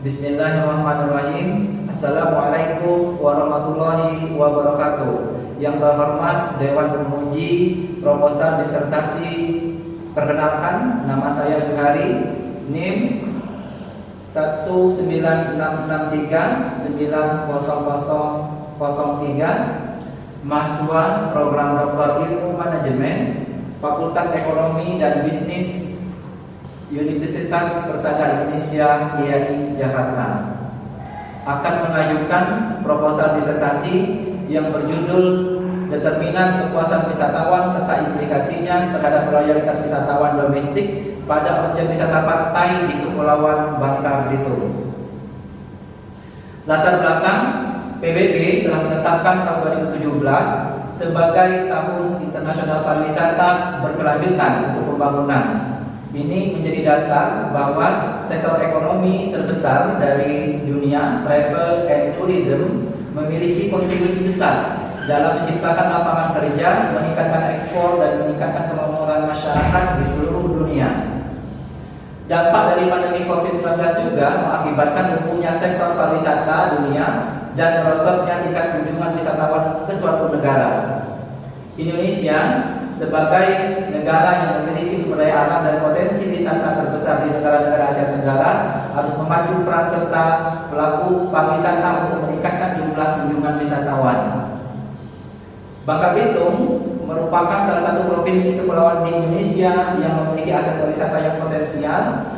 Bismillahirrahmanirrahim. Assalamualaikum warahmatullahi wabarakatuh. Yang terhormat Dewan Penguji Proposal Disertasi, perkenalkan nama saya Juhari, NIM 19663900003, mahasiswa Program Doktor Ilmu Manajemen, Fakultas Ekonomi dan Bisnis Universitas Persada Indonesia IAI Jakarta, akan mengajukan proposal disertasi yang berjudul Determinan Kepuasan Wisatawan serta Implikasinya terhadap Loyalitas Wisatawan Domestik pada Objek Wisata Pantai di Kepulauan Bangka Belitung. Latar belakang, PBB telah menetapkan tahun 2017 sebagai Tahun Internasional Pariwisata Berkelanjutan untuk Pembangunan. Ini menjadi dasar bahwa sektor ekonomi terbesar dari dunia, travel and tourism, memiliki kontribusi besar dalam menciptakan lapangan kerja, meningkatkan ekspor, dan meningkatkan kemakmuran masyarakat di seluruh dunia. Dampak dari pandemi COVID-19 juga mengakibatkan lumpuhnya sektor pariwisata dunia dan merosotnya tingkat kunjungan wisatawan ke suatu negara. Indonesia sebagai negara yang memiliki sumber daya alam dan potensi wisata terbesar di negara-negara Asia Tenggara harus memacu peran serta pelaku pariwisata untuk meningkatkan jumlah kunjungan wisatawan. Bangka Belitung merupakan salah satu provinsi kepulauan di Indonesia yang memiliki aset pariwisata yang potensial.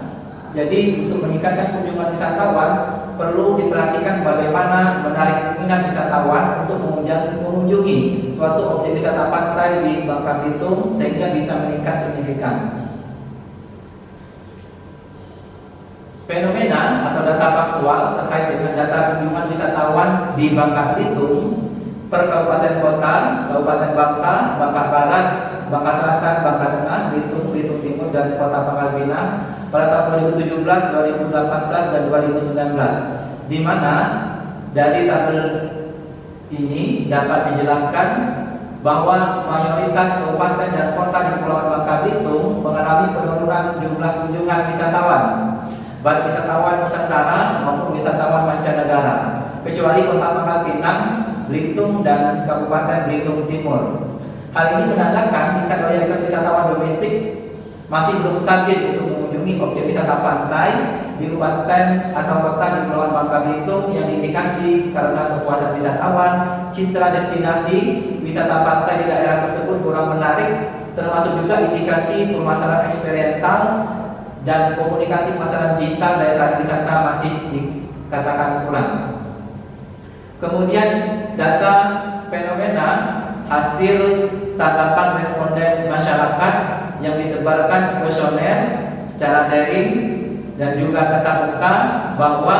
Jadi untuk meningkatkan kunjungan wisatawan perlu diperhatikan bagaimana menarik minat wisatawan untuk mengunjungi suatu objek wisata pantai di Bangka Belitung sehingga bisa meningkat signifikan. Fenomena atau data faktual terkait dengan data kunjungan wisatawan di Bangka Belitung per kabupaten kota, Kabupaten Bangka, Bangka Barat, Bangka Selatan, Bangka Tengah, Belitung, Belitung Timur, dan Kota Pangkal Pinang pada tahun 2017, 2018, dan 2019, di mana dari tabel ini dapat dijelaskan bahwa mayoritas kabupaten dan kota di Kepulauan Bangka Belitung mengalami penurunan jumlah kunjungan wisatawan, baik wisatawan Nusantara maupun wisatawan mancanegara, kecuali Kota Pangkal Pinang, Belitung, dan Kabupaten Belitung Timur. Hal ini menandakan tingkat loyalitas wisatawan domestik masih belum stabil untuk mengunjungi objek wisata pantai di kabupaten atau kota di Kepulauan Bangka Belitung yang diindikasi karena kepuasan wisatawan, citra destinasi wisata pantai di daerah tersebut kurang menarik, termasuk juga indikasi permasalahan eksperiental dan komunikasi pemasaran digital daerah wisata masih dikatakan kurang. Kemudian data fenomena hasil tanggapan responden masyarakat yang disebarkan kuesioner secara daring dan juga tatap muka, bahwa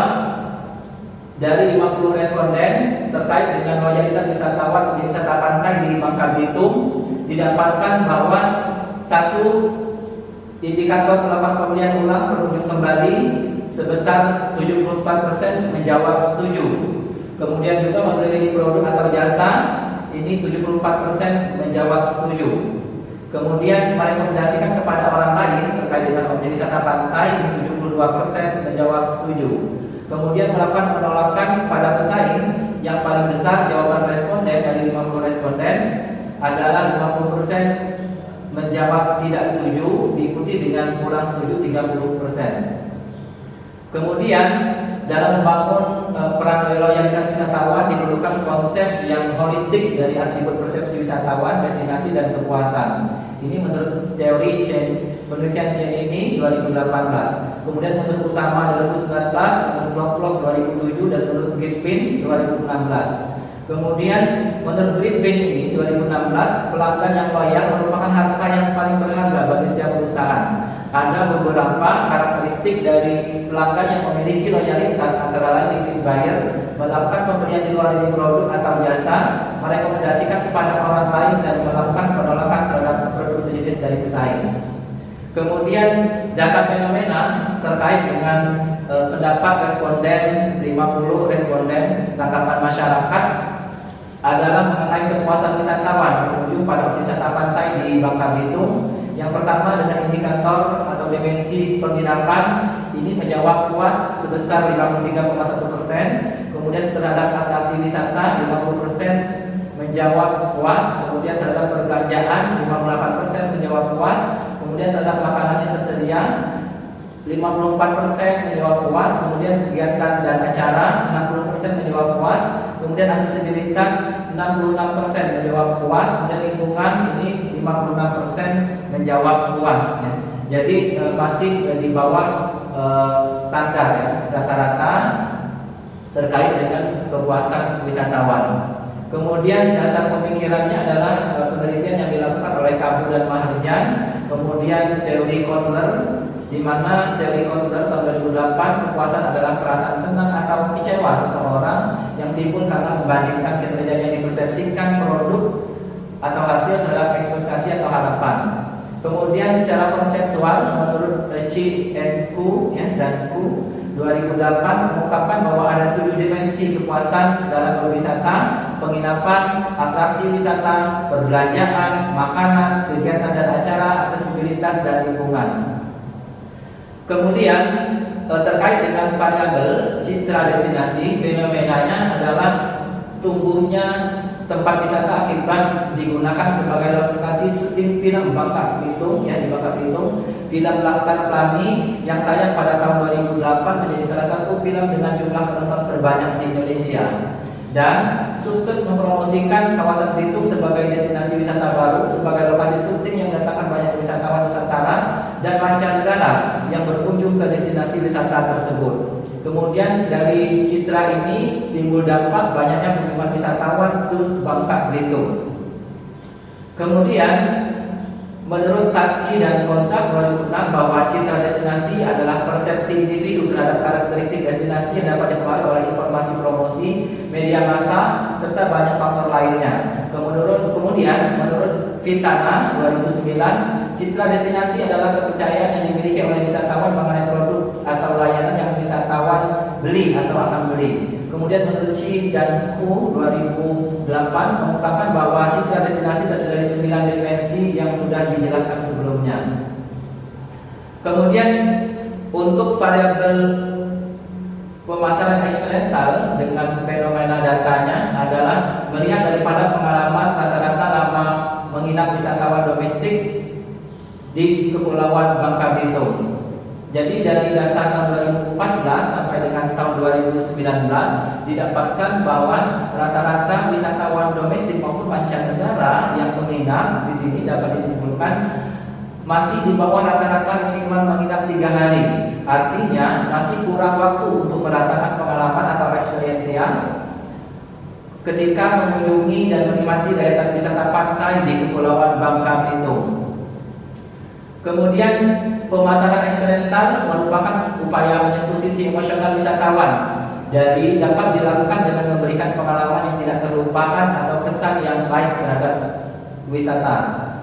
dari 50 responden terkait dengan loyalitas wisatawan objek wisata pantai di Bangka Belitung, didapatkan bahwa satu indikator melakukan pemilihan ulang pengunjung kembali sebesar 74% menjawab setuju. Kemudian juga membeli produk atau jasa ini 74% menjawab setuju. Kemudian merekomendasikan kepada orang lain terkait dengan objek wisata pantai ini 72% menjawab setuju. Kemudian melakukan penolakan pada pesaing, yang paling besar jawaban responden dari 50 responden adalah 50% menjawab tidak setuju, diikuti dengan kurang setuju 30%. Kemudian dalam membangun peran loyalitas wisatawan diperlukan konsep yang holistik dari atribut persepsi wisatawan, destinasi, dan kepuasan. Ini menurut teori penelitian Chen ini 2018. Kemudian menurut utama 2019, menurut Block 2007, dan menurut Griffin 2016. Kemudian menurut Griffin ini 2016, pelanggan yang loyal merupakan harta yang paling berharga bagi setiap perusahaan. Ada beberapa karakteristik dari pelanggan yang memiliki loyalitas, antara lain repeat buyer, melakukan pembelian di luar dari produk atau jasa, merekomendasikan kepada orang lain, dan melakukan penolakan terhadap produk sejenis dari pesaing. Kemudian data fenomena terkait dengan pendapat responden, 50 responden tanggapan masyarakat adalah mengenai kepuasan wisatawan pengunjung pada objek wisata pantai di Bangka Belitung. Yang pertama dengan indikator atau dimensi penginapan ini menjawab puas sebesar 53,1%, kemudian terhadap atraksi wisata 50% menjawab puas, kemudian terhadap perbelanjaan 58% menjawab puas, kemudian terhadap makanan yang tersedia 54% menjawab puas, kemudian kegiatan dan acara 60% menjawab puas, kemudian aksesibilitas 66% menjawab puas, kemudian lingkungan ini 56% menjawab puas ya. Jadi masih di bawah standar ya, rata-rata terkait dengan kepuasan wisatawan. Kemudian dasar pemikirannya adalah penelitian yang dilakukan oleh Kabu dan Maherjan, kemudian teori Kotler, di mana teori Kotler tahun 2008 kepuasan adalah perasaan senang atau kecewa seseorang yang timbul karena membandingkan kinerja yang dipersepsikan produk atau hasil terhadap ekspektasi atau harapan. Kemudian secara konseptual menurut Chi and Ku ya, dan Ku 2008 mengungkapkan bahwa ada 7 dimensi kepuasan dalam berwisata: penginapan, atraksi wisata, perbelanjaan, makanan, kegiatan dan acara, aksesibilitas dan lingkungan. Kemudian terkait dengan variabel citra destinasi, fenomenanya adalah tumbuhnya tempat wisata akibat digunakan sebagai lokasi syuting film Bangka Belitung ya, di Bangka Belitung. Film Laskar Pelangi yang tayang pada tahun 2008 menjadi salah satu film dengan jumlah penonton terbanyak di Indonesia dan sukses mempromosikan kawasan Belitung sebagai destinasi wisata baru, sebagai lokasi syuting yang mendatangkan banyak wisatawan Nusantara dan mancanegara yang berkunjung ke destinasi wisata tersebut. Kemudian dari citra ini timbul dampak banyaknya kunjungan wisatawan ke Bangka Belitung. Kemudian menurut Tasci dan Konsak 2006 bahwa citra destinasi adalah persepsi individu terhadap karakteristik destinasi yang dapat dipengaruhi oleh informasi promosi, media massa, serta banyak faktor lainnya. Kemudian menurut Vitana 2009, citra destinasi adalah kepercayaan yang dimiliki oleh wisatawan mengenai produk atau layanan yang wisatawan beli atau akan beli. Kemudian menurut Chi dan Ku 2008 mengungkapkan bahwa citra destinasi terdiri dari 9 dimensi yang sudah dijelaskan sebelumnya. Kemudian untuk variabel pemasaran eksperimental dengan fenomena datanya adalah melihat daripada pengalaman rata-rata lama menginap wisatawan domestik di Kepulauan Bangka Belitung. Jadi dari data tahun 2014 sampai dengan tahun 2019 didapatkan bahwa rata-rata wisatawan domestik maupun mancanegara yang menginap di sini dapat disimpulkan masih di bawah rata-rata minimal menginap 3 hari. Artinya masih kurang waktu untuk merasakan pengalaman atau experience ketika mengunjungi dan menikmati daya tarik wisata pantai di Kepulauan Bangka Belitung. Kemudian pemasaran eksperimental merupakan upaya menyentuh sisi emosional wisatawan. Jadi dapat dilakukan dengan memberikan pengalaman yang tidak terlupakan atau kesan yang baik terhadap wisata,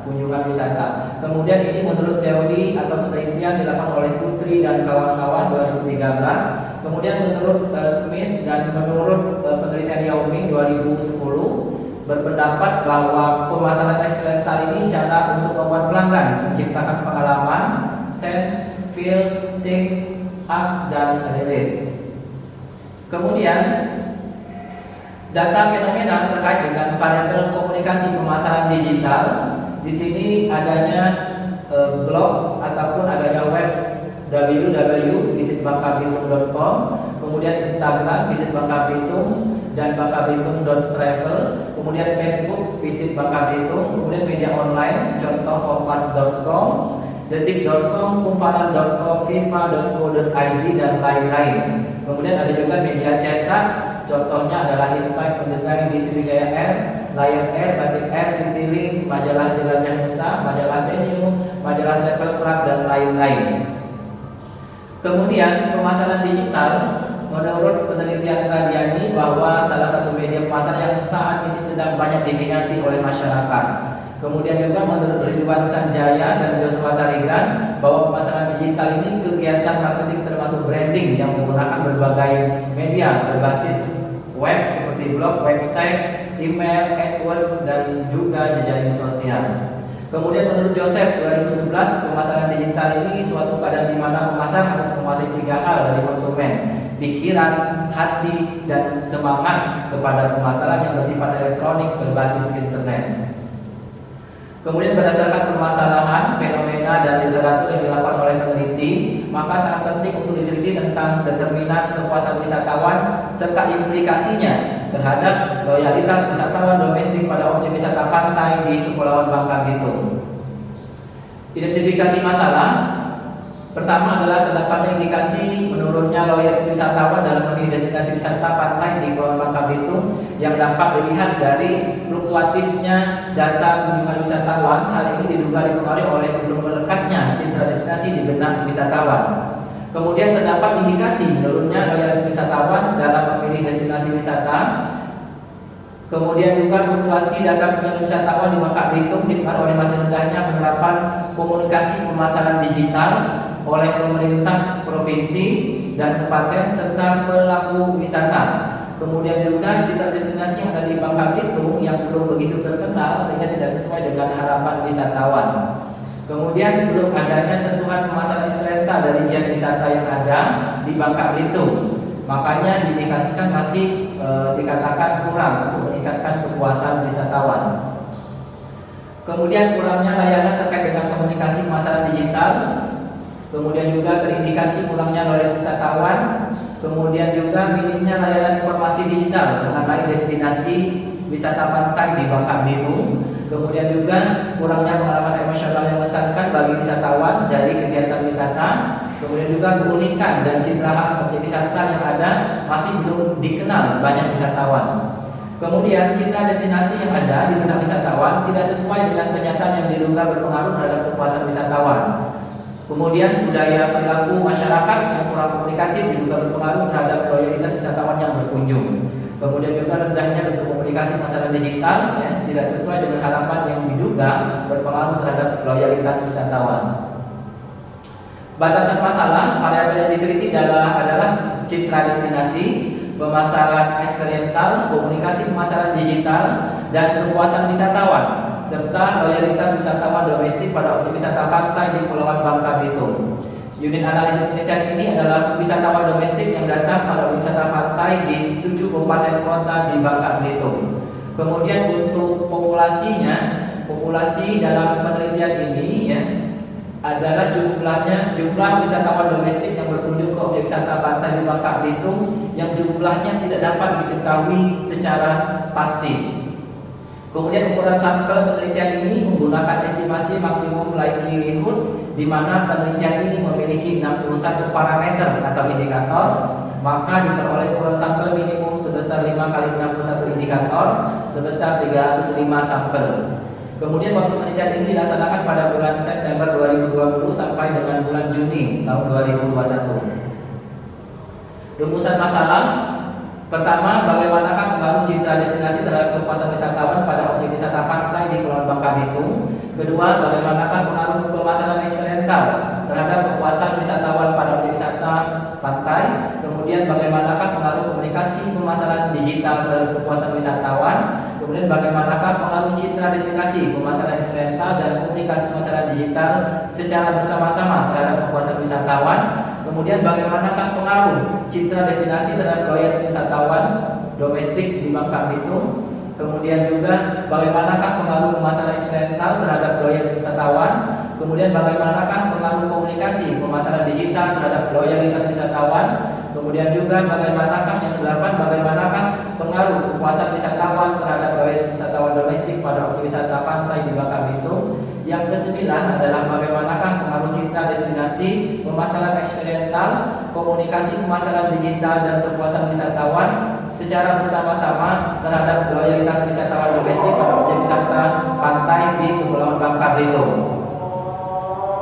kunjungan wisata. Kemudian ini menurut teori atau penelitian dilakukan oleh Putri dan kawan-kawan 2013. Kemudian menurut Smith dan menurut penelitian Yao Ming 2010 berpendapat bahwa pemasaran eksperimental ini cara untuk membuat pelanggan menciptakan pengalaman, sense, feel, things, acts, dan relate. Kemudian data fenomena terkait dengan variabel komunikasi pemasaran digital. Di sini adanya blog ataupun adanya web www.visitbangkabelitung.com, kemudian Instagram Visit Bangka Belitung dan bangkabelitung.travel, kemudian Facebook Visit Bangka Belitung, kemudian media online contoh kompas.com, detik.com, kumparan.com, firma.co.id dan lain-lain. Kemudian ada juga media cetak, contohnya adalah Invite Pendesain di Sriwijaya Air, Lion Air, Batik Air, Citylink, majalah Jelajah Nusa, majalah Venue, majalah Travel Club dan lain-lain. Kemudian pemasaran digital, menurut penelitian Radiani bahwa salah satu media pemasaran yang saat ini sedang banyak diminati oleh masyarakat. Kemudian juga menurut Ridwan Sanjaya dan Joshua Tarigan bahwa pemasaran digital ini kegiatan marketing termasuk branding yang menggunakan berbagai media berbasis web seperti blog, website, email, AdWords dan juga jejaring sosial. Kemudian menurut Joseph 2011, pemasaran digital ini suatu keadaan di mana pemasar harus menguasai 3 hal dari konsumen: pikiran, hati, dan semangat kepada pemasaran yang bersifat elektronik berbasis internet. Kemudian berdasarkan permasalahan, fenomena, dan literatur yang dilakukan oleh peneliti, maka sangat penting untuk diteliti tentang determinan kepuasan wisatawan serta implikasinya terhadap loyalitas wisatawan domestik pada objek wisata pantai di Kepulauan Bangka Belitung. Identifikasi masalah. Pertama adalah terdapatnya indikasi menurunnya loyalitas wisatawan dalam memilih destinasi wisata pantai di Kepulauan Bangka Belitung yang dapat dilihat dari fluktuatifnya data kunjungan wisatawan. Hal ini diduga dipengaruhi oleh belum melekatnya citra destinasi di benak wisatawan. Kemudian terdapat indikasi menurunnya loyalitas wisatawan dalam memilih destinasi wisata. Kemudian juga fluktuasi data kunjungan wisatawan di Bangka Belitung dipengaruhi oleh masih rendahnya penerapan komunikasi pemasaran digital oleh pemerintah provinsi dan kabupaten serta pelaku wisata. Kemudian juga citra destinasi yang ada di Bangka Belitung yang belum begitu terkenal sehingga tidak sesuai dengan harapan wisatawan. Kemudian belum adanya sentuhan pemasaran instrumental dari giat wisata yang ada di Bangka Belitung. Makanya diindikasikan masih dikatakan kurang untuk meningkatkan kepuasan wisatawan. Kemudian kurangnya layanan terkait dengan komunikasi pemasaran digital. Kemudian juga terindikasi kurangnya loyalitas wisatawan. Kemudian juga minimnya layanan informasi digital mengenai destinasi wisata pantai di Bangka Belitung. Kemudian juga kurangnya pengalaman emosional yang mengesankan bagi wisatawan dari kegiatan wisata. Kemudian juga keunikan dan citra khas objek wisata yang ada masih belum dikenal banyak wisatawan. Kemudian citra destinasi yang ada di benak wisatawan tidak sesuai dengan kenyataan yang diduga berpengaruh terhadap kepuasan wisatawan. Kemudian budaya perilaku masyarakat yang kurang komunikatif diduga berpengaruh terhadap loyalitas wisatawan yang berkunjung. Kemudian juga rendahnya bentuk komunikasi pemasaran digital tidak sesuai dengan harapan yang diduga berpengaruh terhadap loyalitas wisatawan. Batasan masalah, variabel yang diteliti adalah citra destinasi, pemasaran eksperiental, komunikasi pemasaran digital, dan kepuasan wisatawan serta loyalitas wisatawan domestik pada objek wisata pantai di Kepulauan Bangka Belitung. Unit analisis penelitian ini adalah wisatawan domestik yang datang pada wisata pantai di 7 kabupaten kota di Bangka Belitung. Kemudian untuk populasi dalam penelitian ini adalah jumlah wisatawan domestik yang berkunjung ke objek wisata pantai di Bangka Belitung yang jumlahnya tidak dapat diketahui secara pasti. Kemudian ukuran sampel penelitian ini menggunakan estimasi maksimum likelihood, di mana penelitian ini memiliki 61 parameter atau indikator, maka diperoleh ukuran sampel minimum sebesar 5 kali 61 indikator sebesar 305 sampel. Kemudian waktu penelitian ini dilaksanakan pada bulan September 2020 sampai dengan bulan Juni tahun 2021. Rumusan masalah. Pertama, bagaimanakah pengaruh citra destinasi terhadap kepuasan wisatawan pada objek wisata pantai di Kepulauan Bangka Belitung? Kedua, bagaimanakah pengaruh pemasaran eksperiental terhadap kepuasan wisatawan pada objek wisata pantai? Kemudian, bagaimanakah pengaruh komunikasi pemasaran digital terhadap kepuasan wisatawan? Kemudian, bagaimanakah pengaruh citra destinasi, pemasaran eksperiental, dan komunikasi pemasaran digital secara bersama-sama terhadap kepuasan wisatawan? Kemudian bagaimanakah pengaruh citra destinasi terhadap loyalitas wisatawan domestik di Bangka Belitung? Kemudian juga bagaimanakah pengaruh pemasaran eksperiental terhadap loyalitas wisatawan? Kemudian bagaimanakah pengaruh komunikasi pemasaran digital terhadap loyalitas wisatawan? Kemudian juga bagaimanakah yang ke-8, bagaimanakah pengaruh kepuasan wisatawan terhadap loyalitas wisatawan domestik pada objek wisata pantai di Bangka Belitung? Yang ke-9 adalah bagaimanakah pengaruh citra destinasi, pemasaran eksperiental, komunikasi pemasaran digital, dan kepuasan wisatawan secara bersama-sama terhadap loyalitas wisatawan domestik pada objek wisata pantai di Kepulauan Bangka Belitung.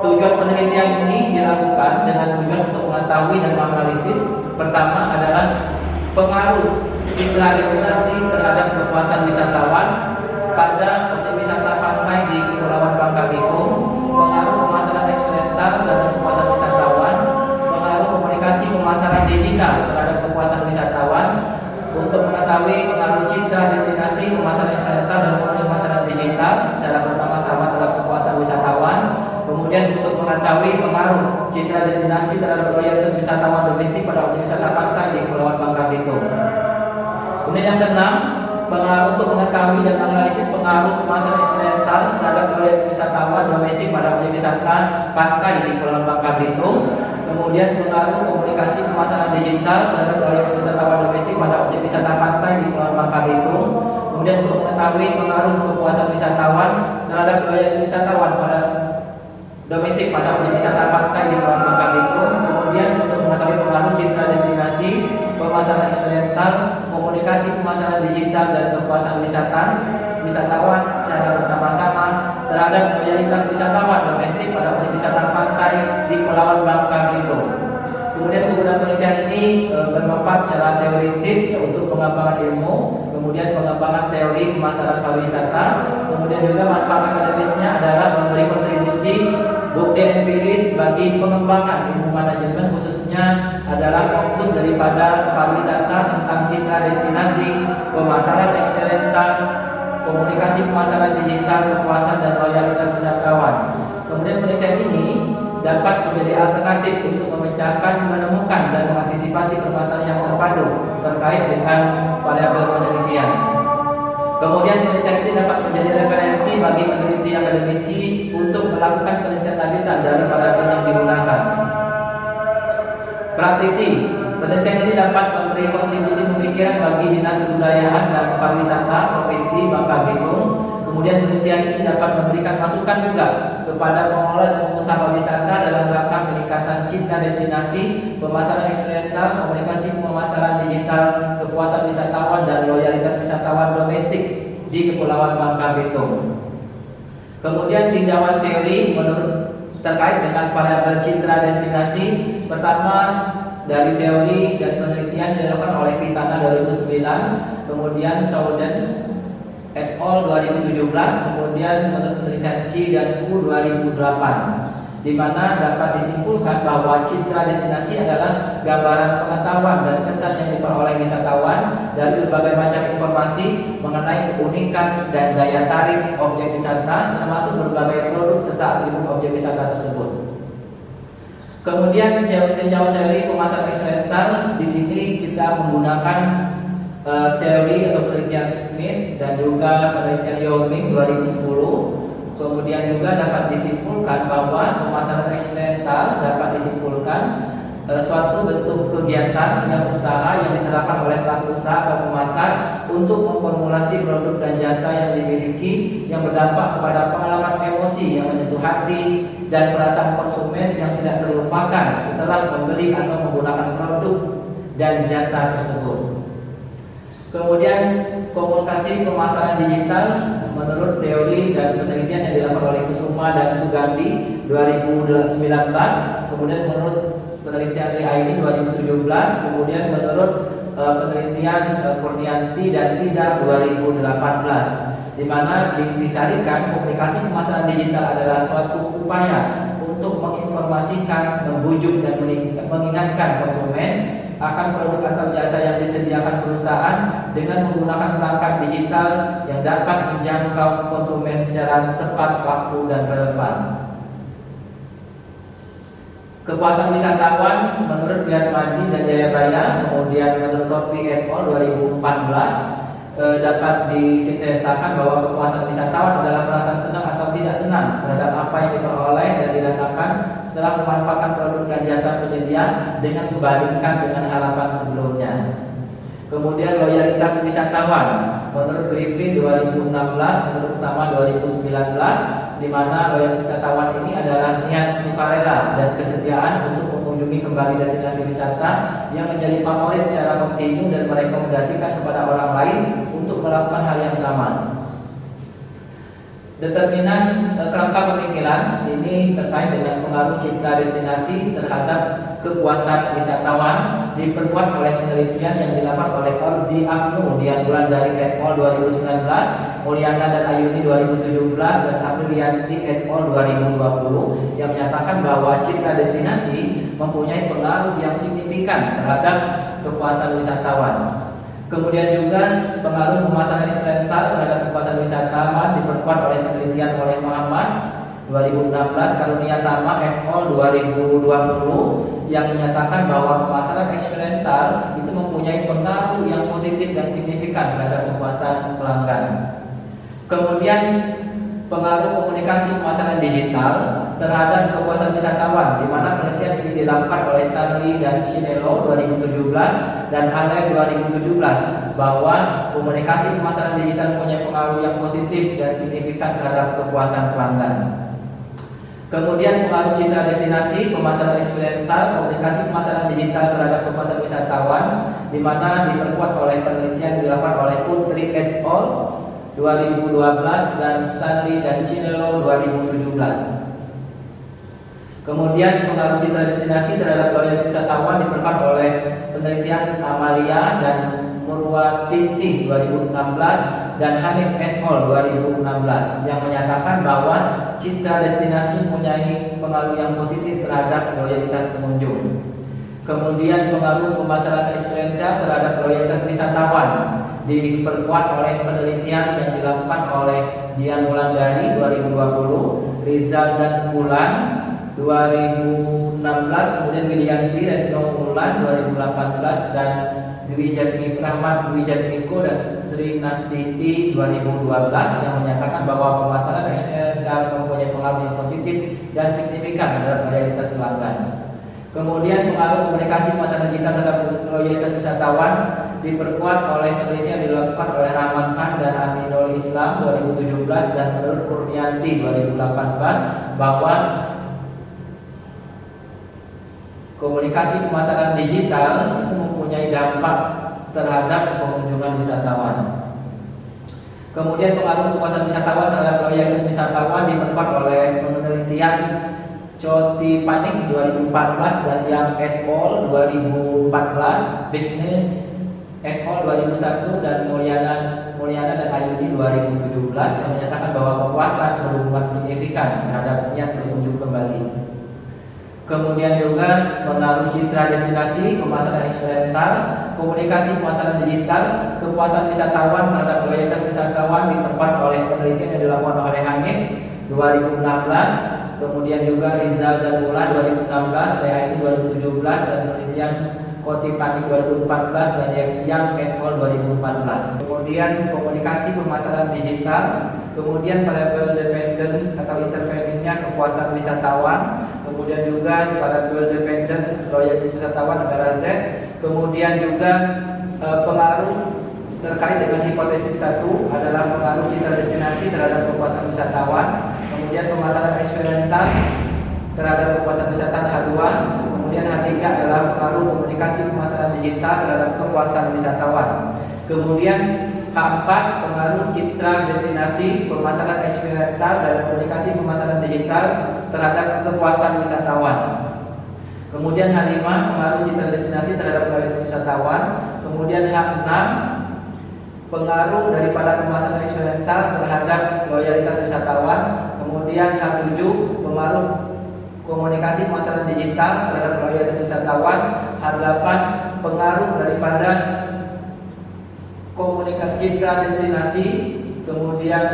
Tujuan penelitian ini dilakukan dengan tujuan untuk mengetahui dan menganalisis. Pertama adalah pengaruh citra destinasi terhadap kepuasan wisatawan pada objek wisata pantai di Kepulauan Bangka Belitung, pengaruh pemasaran eksperiental terhadap kepuasan wisatawan, pengaruh komunikasi pemasaran digital terhadap kepuasan wisatawan. Untuk mengetahui pengaruh citra destinasi, pemasaran eksperiental, dan pemasaran digital secara bersama-sama terhadap kepuasan Kemudian untuk mengetahui pengaruh citra destinasi terhadap loyalitas wisatawan domestik pada objek wisata pantai di Kepulauan Bangka Belitung. Kemudian yang keenam, untuk mengetahui dan menganalisis pengaruh kemasan instrumental terhadap loyalitas wisatawan domestik pada objek wisata pantai di Kepulauan Bangka Belitung. Kemudian pengaruh komunikasi pemasaran digital terhadap loyalitas wisatawan domestik pada objek wisata pantai di Kepulauan Bangka Belitung. Kemudian untuk mengetahui pengaruh kepuasan wisatawan terhadap loyalitas wisatawan pada domestik pada objek wisata pantai di Kepulauan Bangka Belitung. Kemudian untuk mengetahui pengaruh citra destinasi, pemasaran instrumental, komunikasi pemasaran digital dan kepuasan wisatawan secara bersama-sama terhadap loyalitas wisatawan domestik pada objek wisata pantai di Kepulauan Bangka Belitung. Kemudian penggunaan penelitian ini bermanfaat secara teoritis untuk pengembangan ilmu, kemudian pengembangan teori pemasaran pariwisata, kemudian juga manfaat akademisnya adalah memberi kontribusi bukti empiris bagi pengembangan ilmu manajemen, khususnya adalah fokus daripada pariwisata tentang citra destinasi, pemasaran eksperimental, komunikasi pemasaran digital, kepuasan dan loyalitas wisatawan. Kemudian penelitian ini dapat menjadi alternatif untuk memecahkan, menemukan dan mengantisipasi permasalahan yang terpadu terkait dengan variabel penelitian. Kemudian penelitian ini dapat menjadi referensi bagi peneliti akademisi untuk melakukan penelitian lanjutan dari variabel yang digunakan. Praktisi, penelitian ini dapat memberi kontribusi pemikiran bagi Dinas Kebudayaan dan Pariwisata Provinsi Bangka Belitung. Kemudian penelitian ini dapat memberikan masukan juga kepada pengelola dan pengusaha wisata dalam rangka peningkatan citra destinasi, pemasaran eksperimental, komunikasi pemasaran digital, kepuasan wisatawan dan loyalitas wisatawan domestik di Kepulauan Bangka Belitung. Kemudian tinjauan teori terkait dengan variabel citra destinasi. Pertama, dari teori dan penelitian dilakukan oleh Pitana 2009, kemudian Souden et al. 2017, kemudian menurut penelitian C dan U 2008, di mana dapat disimpulkan bahwa citra destinasi adalah gambaran pengetahuan dan kesan yang diperoleh wisatawan dari berbagai macam informasi mengenai keunikan dan daya tarik objek wisata, termasuk berbagai produk serta atribut objek wisata tersebut. Kemudian tinjauan dari pemasaran eksperimental, di sini kita menggunakan teori atau penelitian Smith dan juga penelitian Yoming 2010. Kemudian juga dapat disimpulkan bahwa pemasaran eksperimental dapat disimpulkan suatu bentuk kegiatan yang usaha yang diterapkan oleh pelaku usaha atau pemasar untuk memformulasi produk dan jasa yang dimiliki yang berdampak kepada pengalaman emosi yang menyentuh hati dan perasaan konsumen yang tidak terlupakan setelah membeli atau menggunakan produk dan jasa tersebut. Kemudian komunikasi pemasaran digital menurut teori dan penelitian yang dilakukan oleh Kusuma dan Sugandi 2019, kemudian menurut penelitian Riaini 2017, kemudian menurut penelitian Kurnianti dan Tidak 2018, di mana disarikan komunikasi pemasaran digital adalah suatu upaya untuk menginformasikan, membujuk dan mengingatkan konsumen akan produk atau jasa yang disediakan perusahaan dengan menggunakan perangkat digital yang dapat menjangkau konsumen secara tepat waktu dan relevan. Kepuasan wisatawan menurut Giatmadi dan Jayabaya, kemudian menurut Sophie et al. 2014, dapat disintesakan bahwa kepuasan wisatawan adalah perasaan senang atau tidak senang terhadap apa yang diperoleh dan dirasakan setelah memanfaatkan produk dan jasa penyedia dengan membandingkan dengan harapan sebelumnya. Kemudian loyalitas wisatawan menurut Griffin 2016, menurut Utama 2019, di mana loyalitas wisatawan ini adalah niat sukarela dan kesetiaan untuk mengunjungi kembali destinasi wisata yang menjadi favorit secara kontinu dan merekomendasikan kepada orang lain untuk melakukan hal yang sama. Determinan kerangka pemikiran ini terkait dengan pengaruh citra destinasi terhadap kepuasan wisatawan diperkuat oleh penelitian yang dilakukan oleh Orzi Abnu di bulan dari et al. 2019, Mulyana dan Ayuni 2017, dan Aprilianti et al. 2020 yang menyatakan bahwa citra destinasi mempunyai pengaruh yang signifikan terhadap kepuasan wisatawan. Kemudian juga pengaruh pemasaran eksperimental terhadap kepuasan wisatawan diperkuat oleh penelitian oleh Muhammad 2016, Karunia Tama et al. 2020 yang menyatakan bahwa pemasaran eksperimental itu mempunyai pengaruh yang positif dan signifikan terhadap kepuasan pelanggan. Kemudian pengaruh komunikasi pemasaran digital terhadap kepuasan wisatawan, di mana penelitian ini dilakukan oleh Stanley dan Chinello 2017 dan Allen 2017 bahwa komunikasi pemasaran digital mempunyai pengaruh yang positif dan signifikan terhadap kepuasan pelanggan. Kemudian pengaruh citra destinasi, pemasaran eksperimental, komunikasi pemasaran digital terhadap kepuasan wisatawan, di mana diperkuat oleh penelitian dilakukan oleh Putri et al. 2012 dan Stanley dan Chinello 2017. Kemudian pengaruh citra destinasi terhadap loyalitas wisatawan diperkuat oleh penelitian Amalia dan Murwatinsih 2016 dan Hanif et al. 2016 yang menyatakan bahwa citra destinasi mempunyai pengaruh yang positif terhadap loyalitas pengunjung. Kemudian pengaruh pemasaran eksperimental terhadap loyalitas wisatawan diperkuat oleh penelitian yang dilakukan oleh Dian Wulandari 2020, Rizal dan Ulan 2016, kemudian Widianti Retno Ulan 2018 dan Dwi Jatmiko dan Sri Nastiti 2012 yang menyatakan bahwa pemasaran eksperimental mempunyai pengaruh yang positif dan signifikan terhadap loyalitas pelanggan. Kemudian pengaruh komunikasi pemasaran digital terhadap loyalitas wisatawan diperkuat oleh penelitian dilakukan oleh Rahman Khan dan Aminul Islam 2017 dan menurut Kurnianti 2018 bahwa komunikasi pemasaran digital itu mempunyai dampak terhadap pengunjungan wisatawan. Kemudian pengaruh kepuasan wisatawan terhadap loyalitas wisatawan diperkuat oleh penelitian Choti Panik 2014 dan Yang et al. 2014, Bigne et al. 2001 dan Mulyana dan Ayudi 2017 yang menyatakan bahwa kepuasan berhubungan signifikan terhadap niat berkunjung kembali. Kemudian juga pengaruh citra destinasi, pemasaran eksperimental, komunikasi pemasaran digital, kepuasan wisatawan terhadap loyalitas wisatawan diperkuat oleh penelitian yang dilakukan oleh Hanif 2016. Kemudian juga Rizal dan Ulan 2016, DAI 2017 dan penelitian Koti Panik 2014 dan Yang et al. 2014. Kemudian komunikasi pemasaran digital, kemudian variabel dependen atau interveningnya kepuasan wisatawan, kemudian juga variabel dependen loyalitas wisatawan adalah Z, kemudian juga pengaruh terkait dengan hipotesis 1 adalah pengaruh citra destinasi terhadap kepuasan wisatawan, kemudian pemasaran eksperimental terhadap kepuasan wisatawan H2, kemudian H3 adalah pengaruh komunikasi pemasaran digital terhadap kepuasan wisatawan, kemudian H4 pengaruh citra destinasi, pemasaran eksperimental dan komunikasi pemasaran digital terhadap kepuasan wisatawan. Kemudian H5 pengaruh citra destinasi terhadap loyalitas wisatawan, kemudian H6 pengaruh daripada pemasaran eksperimental terhadap loyalitas wisatawan, kemudian H7 pengaruh komunikasi pemasaran digital terhadap loyalitas wisatawan, H8 pengaruh daripada komunikasi citra destinasi, kemudian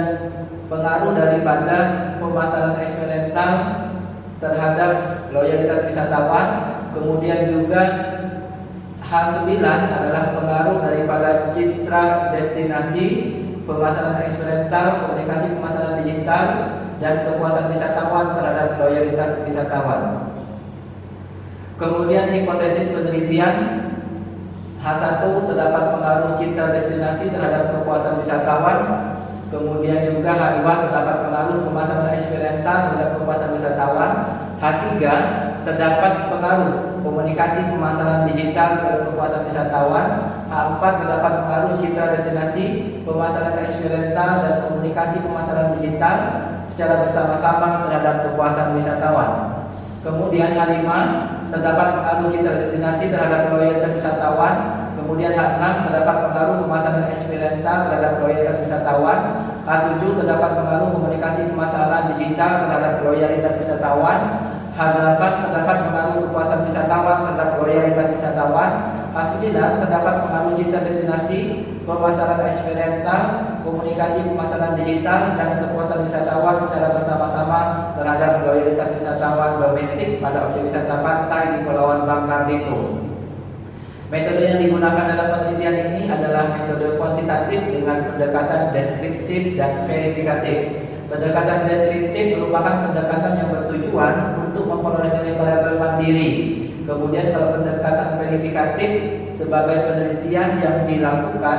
pengaruh daripada pemasaran eksperimental terhadap loyalitas wisatawan, kemudian juga H9 adalah pengaruh daripada citra destinasi, pemasaran eksperimental, komunikasi pemasaran digital, dan kepuasan wisatawan terhadap loyalitas wisatawan. Kemudian hipotesis penelitian H1 terdapat pengaruh citra destinasi terhadap kepuasan wisatawan, kemudian juga H2 terdapat pengaruh pemasaran eksperimental terhadap kepuasan wisatawan, H3 terdapat pengaruh komunikasi pemasaran digital terhadap kepuasan wisatawan, H4 terdapat pengaruh citra destinasi, pemasaran eksperimental dan komunikasi pemasaran digital secara bersama-sama terhadap kepuasan wisatawan. Kemudian H5 terdapat pengaruh citra destinasi terhadap loyalitas wisatawan, kemudian H6 terdapat pengaruh pemasaran eksperimental terhadap loyalitas wisatawan, H7 terdapat pengaruh komunikasi pemasaran digital terhadap loyalitas wisatawan, H8 terdapat pengaruh kepuasan wisatawan terhadap loyalitas wisatawan, H9 terdapat pengaruh citra destinasi, pemasaran eksperimental, komunikasi pemasaran digital, dan kepuasan wisatawan secara bersama-sama terhadap loyalitas wisatawan domestik pada objek wisata pantai di Kepulauan Bangka Belitung. Metode yang digunakan dalam penelitian ini adalah metode kuantitatif dengan pendekatan deskriptif dan verifikatif. Pendekatan deskriptif merupakan pendekatan yang bertujuan untuk memperoleh nilai variabel mandiri. Kemudian kalau pendekatan verifikatif sebagai penelitian yang dilakukan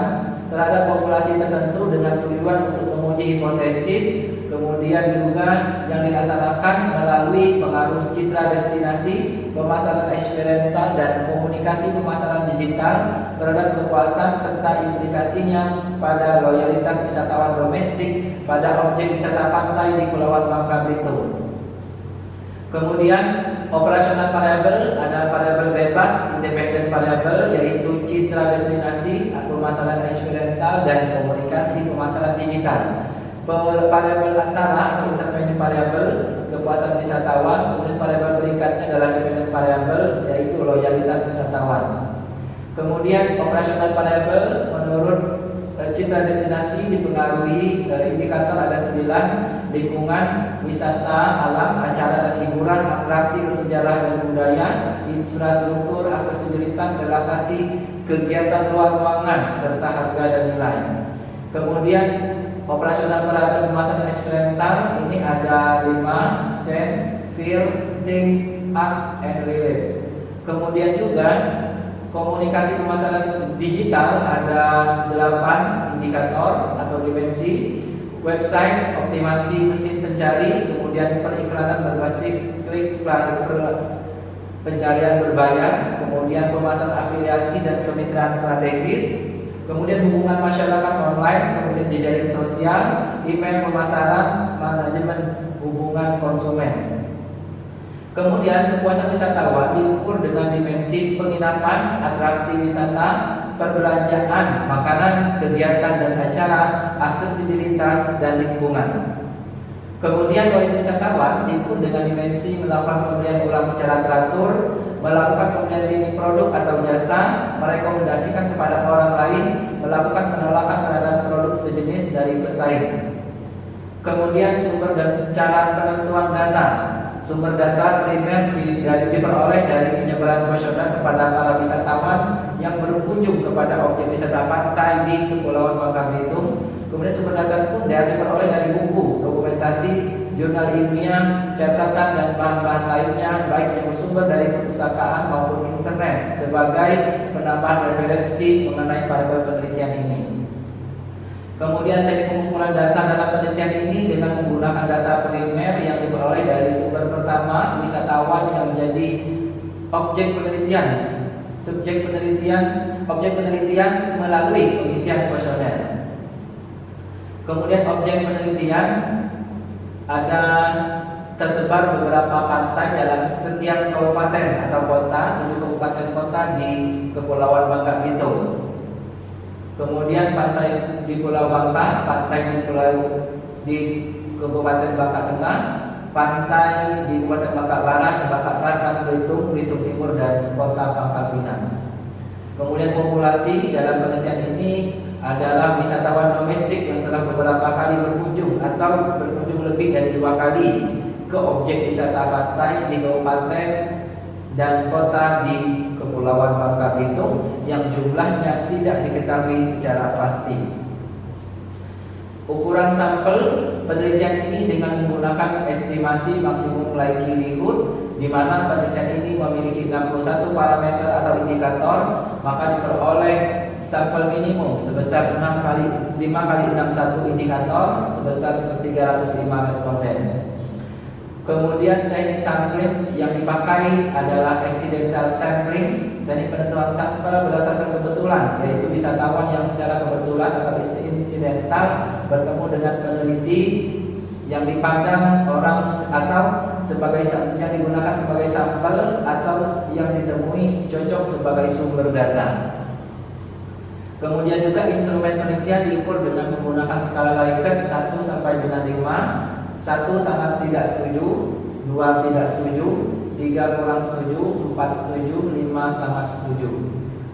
terhadap populasi tertentu dengan tujuan untuk menguji hipotesis, kemudian juga yang dilaksanakan melalui pengaruh citra destinasi, pemasaran eksperimental, dan komunikasi pemasaran digital terhadap kepuasan serta implikasinya pada loyalitas wisatawan domestik pada objek wisata pantai di Kepulauan Bangka Belitung. Kemudian operasional variabel ada variabel bebas, independen variabel, yaitu citra destinasi, pemasaran eksperimental, dan komunikasi pemasaran digital. Variabel antara atau intermediate variabel kepuasan wisatawan. Kemudian variabel berikutnya adalah dependent variabel, yaitu loyalitas wisatawan. Kemudian operasional variabel menurut citra destinasi dipengaruhi indikator ada 9: lingkungan, wisata, alam, acara dan hiburan, atraksi bersejarah dan budaya, infrastruktur, aksesibilitas, relaksasi, kegiatan luar ruangan, serta harga dan nilai. Kemudian operasional variabel pemasaran eksperimental ini ada 5: sense, feel, things, acts, and relates. Kemudian juga komunikasi pemasaran digital ada 8 indikator atau dimensi: website, optimasi mesin pencari, kemudian periklanan berbasis klik, pencarian berbayar, kemudian pemasaran afiliasi dan kemitraan strategis, kemudian hubungan masyarakat online, kemudian jejaring sosial, email pemasaran, manajemen hubungan konsumen. Kemudian kepuasan wisatawan diukur dengan dimensi penginapan, atraksi wisata, perbelanjaan, makanan, kegiatan dan acara, aksesibilitas, dan lingkungan. Kemudian loyalitas wisatawan diukur dengan dimensi melakukan pembelian ulang secara teratur, melakukan pembelian lini produk atau jasa, merekomendasikan kepada orang lain, melakukan penolakan terhadap produk sejenis dari pesaing. Kemudian sumber dan cara penentuan data. Sumber data primer diperoleh dari penyebaran kuesioner kepada para wisatawan yang berkunjung kepada objek wisata pantai di Kepulauan Bangka Belitung. Kemudian sumber data sekunder diperoleh dari buku, dokumentasi, jurnal ilmiah, catatan, dan bahan-bahan lainnya, baik yang bersumber dari perpustakaan maupun internet, sebagai penambahan referensi mengenai variabel penelitian ini. Kemudian teknik pengumpulan data dalam penelitian ini dengan menggunakan data primer yang diperoleh dari sumber pertama, wisatawan yang menjadi objek penelitian, objek penelitian melalui pengisian kuesioner. Kemudian objek penelitian ada tersebar beberapa pantai dalam setiap kabupaten atau kota, 7 kabupaten kota di Kepulauan Bangka Belitung. Kemudian pantai di Pulau Bangka, pantai di Kabupaten Bangka Tengah, pantai di Kabupaten Bangka Barat, Bangka Selatan, Belitung, Belitung Timur, dan Kota Bangka Pinang. Kemudian populasi dalam penelitian ini adalah wisatawan domestik yang telah beberapa kali berkunjung atau berkunjung lebih dari 2 kali ke objek wisata pantai di kabupaten dan kota di Kepulauan Bangka Belitung yang jumlahnya tidak diketahui secara pasti. Ukuran sampel penelitian ini dengan menggunakan estimasi maksimum likelihood, di mana penelitian ini memiliki 61 parameter atau indikator, maka diperoleh sampel minimum sebesar 5 kali 61 indikator sebesar 305 responden. Kemudian teknik sampling yang dipakai adalah accidental sampling, teknik penentuan sampel berdasarkan kebetulan, yaitu wisatawan yang secara kebetulan atau insidental bertemu dengan peneliti yang dipandang orang atau sebagai yang digunakan sebagai sampel atau yang ditemui cocok sebagai sumber data. Kemudian juga instrumen penelitian diukur dengan menggunakan skala Likert 1 sampai dengan 5. 1 sangat tidak setuju, 2 tidak setuju, 3 kurang setuju, 4 setuju, 5 sangat setuju.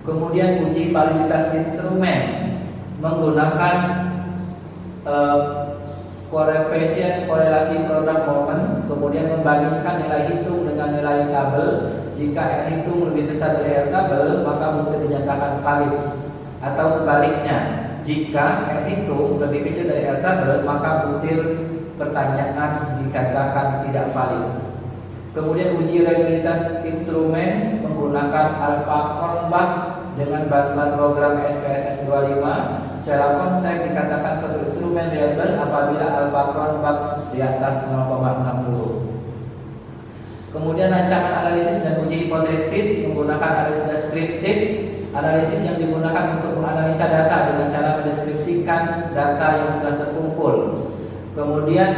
Kemudian uji validitas instrumen menggunakan correlation korelasi product moment, kemudian membandingkan nilai hitung dengan nilai tabel. Jika R hitung lebih besar dari R tabel, maka butir dinyatakan valid. Atau sebaliknya, jika R hitung lebih kecil dari R tabel, maka butir pertanyaan dikatakan tidak valid. Kemudian uji reliabilitas instrumen menggunakan alpha Cronbach dengan bantuan program SPSS 25. Secara konsep dikatakan suatu instrumen reliable apabila alpha Cronbach di atas 0,60. Kemudian rancangan analisis dan uji hipotesis menggunakan analisis deskriptif. Analisis yang digunakan untuk menganalisa data dengan cara mendeskripsikan data yang sudah terkumpul. Kemudian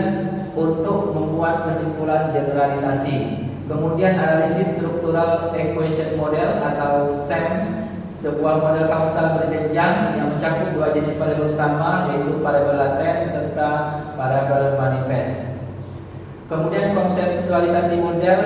untuk membuat kesimpulan generalisasi. Kemudian analisis struktural equation model atau SEM, sebuah model kausal berjenjang yang mencakup dua jenis variabel utama, yaitu variabel laten serta variabel manifest. Kemudian konseptualisasi model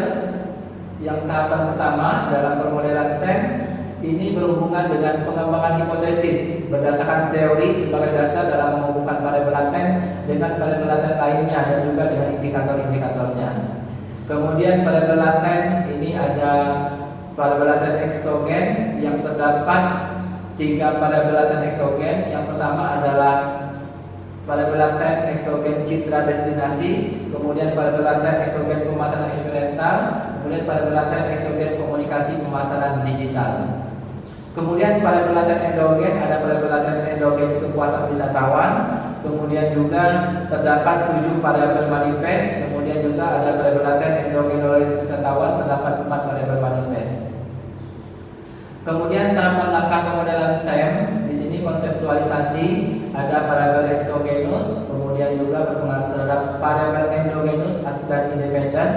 yang tahapan pertama dalam permodelan SEM ini berhubungan dengan pengembangan hipotesis berdasarkan teori sebagai dasar dalam menghubungkan variabel laten dengan variabel laten lainnya dan juga dengan indikator-indikatornya. Kemudian variabel laten ini ada variabel laten eksogen yang terdapat 3 variabel laten eksogen. Yang pertama adalah variabel laten eksogen citra destinasi, kemudian variabel laten eksogen pemasaran eksperimental, kemudian variabel laten eksogen komunikasi pemasaran digital. Kemudian variabel laten endogen, ada variabel laten endogen kepuasan wisatawan, kemudian juga terdapat 7 variabel manifest, kemudian juga ada variabel laten endogen knowledge wisatawan, terdapat 4 variabel manifest. Kemudian tahapan langkah pemodelan SEM, di sini konseptualisasi, ada variabel exogenous, kemudian juga berpengaruh terhadap variabel endogenous dan independen,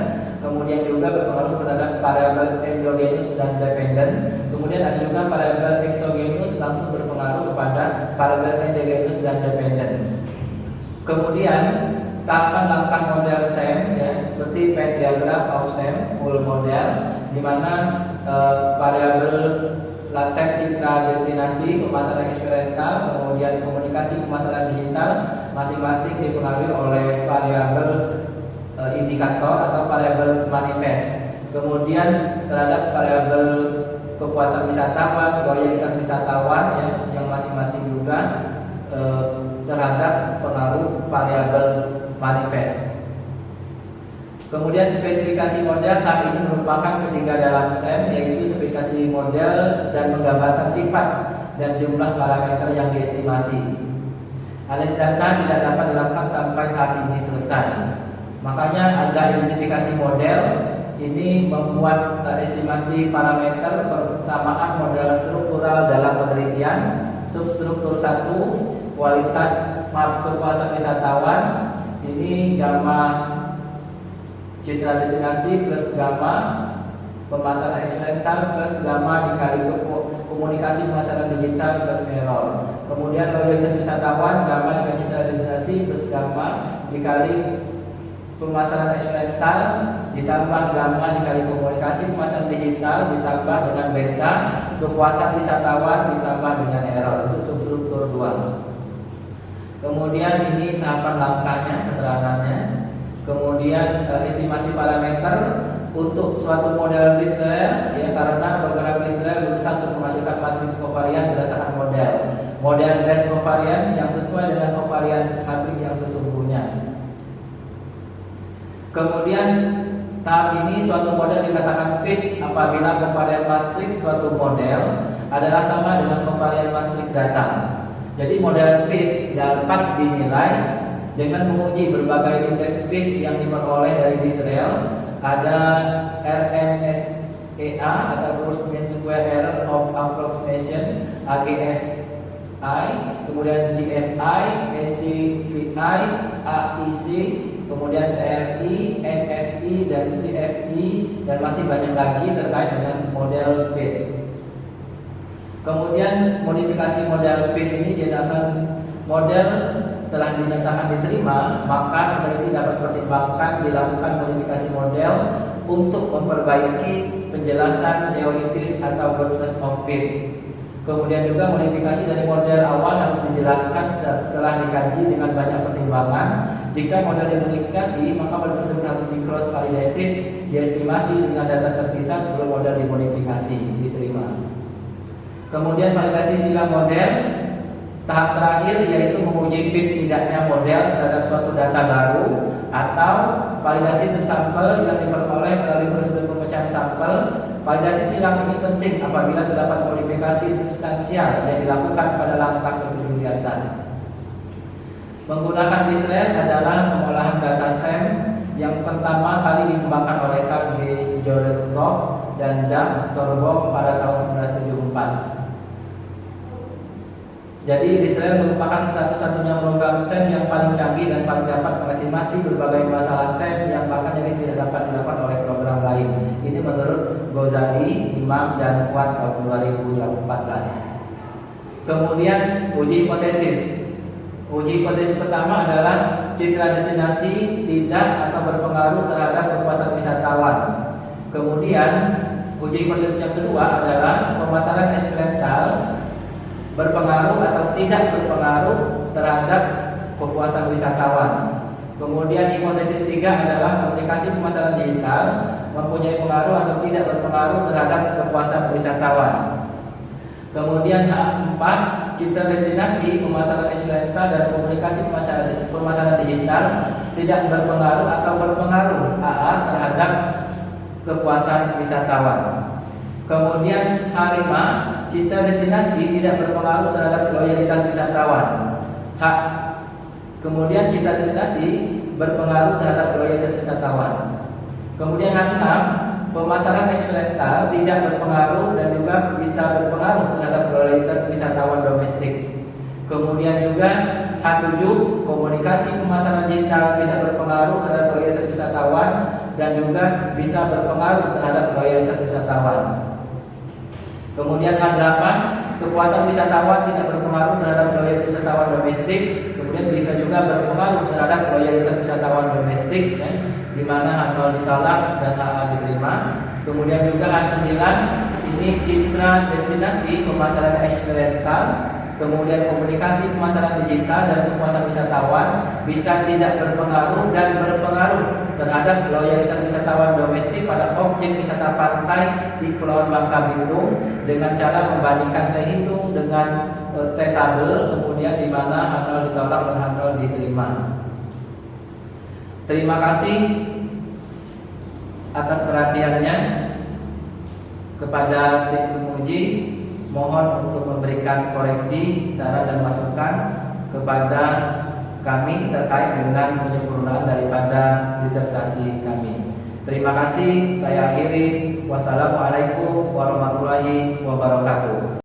kemudian juga berpengaruh terhadap variabel endogenous dan dependen. Kemudian ada juga variabel exogenous langsung berpengaruh kepada variabel endogenous dan dependen. Kemudian tahapan langkah model SEM, ya, seperti Venn diagram of SEM full model, di mana variabel laten citra destinasi, pemasaran eksperimental, kemudian komunikasi pemasaran digital masing-masing dipengaruhi oleh variabel indikator atau variabel manifest. Kemudian terhadap variabel kepuasan wisatawan, loyalitas wisatawan, ya, yang masing-masing juga terhadap pengaruh variabel manifest. Kemudian spesifikasi model tahap ini merupakan ketiga dalam SEM, yaitu spesifikasi model dan menggambarkan sifat dan jumlah parameter yang diestimasi. Analisis data tidak dapat dilakukan sampai tahap ini selesai. Makanya ada identifikasi model, ini membuat estimasi parameter persamaan model struktural dalam penelitian. Substruktur 1, kualitas kepuasan wisatawan, ini gamma citra destinasi plus gamma pemasaran eksperimental plus gamma dikali komunikasi pemasaran digital plus error. Kemudian loyalitas wisatawan, gamma dengan citra destinasi plus gamma dikali pemasaran eksperimental ditambah gamma dikali komunikasi pemasaran digital ditambah dengan beta kepuasan wisatawan ditambah dengan error. Untuk substruktur 2. Kemudian ini tahapan langkahnya, keterangannya. Kemudian estimasi parameter untuk suatu model Bristol, ya, karena program Bristol berusaha untuk menghasilkan matriks kovarian berdasarkan model base covariance yang sesuai dengan covariance matriks yang sesungguhnya. Kemudian tahap ini suatu model dikatakan fit apabila covariance matriks suatu model adalah sama dengan covariance matriks data. Jadi model fit dapat dinilai dengan menguji berbagai indeks fit yang diperoleh dari Israel. Ada RMSEA atau Gross Mean Square Error of Approximation AGFI, kemudian GFI, ACVI, AIC, kemudian TRI, NFI, dan CFI, dan masih banyak lagi terkait dengan model fit. Kemudian modifikasi model fit ini jadikan model telah dinyatakan diterima, maka peneliti dapat pertimbangkan dilakukan modifikasi model untuk memperbaiki penjelasan teoritis atau goodness of fit. Kemudian juga modifikasi dari model awal harus dijelaskan setelah dikaji dengan banyak pertimbangan. Jika model dimodifikasi, maka model tersebut harus di cross validated, diestimasi dengan data terpisah sebelum model dimodifikasi diterima. Kemudian validasi silang model. Tahap terakhir yaitu menguji fit tidaknya model terhadap suatu data baru, atau validasi subsampel yang diperoleh melalui prosedur pemecahan sampel. Validasi silang ini penting apabila terdapat modifikasi substansial yang dilakukan pada langkah ketujuh di atas. Menggunakan Israel adalah pengolahan data SEM yang pertama kali dikembangkan oleh Carl G. Joreskov dan Dan Sorbom pada tahun 1974. Jadi Israel merupakan satu-satunya program SEM yang paling canggih dan paling dapat mengestimasi berbagai masalah SEM yang bahkan nyaris tidak dapat dilakukan oleh program lain. Ini menurut Ghazali, Imam, dan Kuat tahun 2014. Kemudian uji hipotesis. Uji hipotesis pertama adalah citra destinasi tidak atau berpengaruh terhadap kepuasan wisatawan. Kemudian uji hipotesis yang kedua adalah pemasaran eksperimental berpengaruh atau tidak berpengaruh terhadap kepuasan wisatawan. Kemudian hipotesis 3 adalah komunikasi pemasaran digital mempunyai pengaruh atau tidak berpengaruh terhadap kepuasan wisatawan. Kemudian H4, citra destinasi, pemasaran eksperimental dan komunikasi pemasaran digital tidak berpengaruh atau berpengaruh AA terhadap kepuasan wisatawan. Kemudian H5, citra destinasi tidak berpengaruh terhadap loyalitas wisatawan. Kemudian citra destinasi berpengaruh terhadap loyalitas wisatawan. Kemudian H6, pemasaran eksperimental tidak berpengaruh dan juga bisa berpengaruh terhadap loyalitas wisatawan domestik. Kemudian juga H7, komunikasi pemasaran digital tidak berpengaruh terhadap loyalitas wisatawan dan juga bisa berpengaruh terhadap loyalitas wisatawan. Kemudian H8, kepuasan wisatawan tidak berpengaruh terhadap loyalitas wisatawan domestik. Kemudian bisa juga berpengaruh terhadap loyalitas wisatawan domestik, di mana H0 ditolak dan H diterima. Kemudian juga H9, ini citra destinasi, pemasaran eksperimental, kemudian komunikasi pemasaran digital dan kepuasan wisatawan bisa tidak berpengaruh dan berpengaruh terhadap loyalitas wisatawan domestik pada objek wisata pantai di Kepulauan Bangka Belitung dengan cara membandingkan T hitung dengan T tabel, kemudian di mana H0 ditolak dan H0 diterima. Terima kasih atas perhatiannya. Kepada tim penguji, mohon untuk memberikan koreksi, saran dan masukan kepada kami terkait dengan penyempurnaan daripada disertasi kami. Terima kasih, saya akhiri. Wassalamualaikum warahmatullahi wabarakatuh.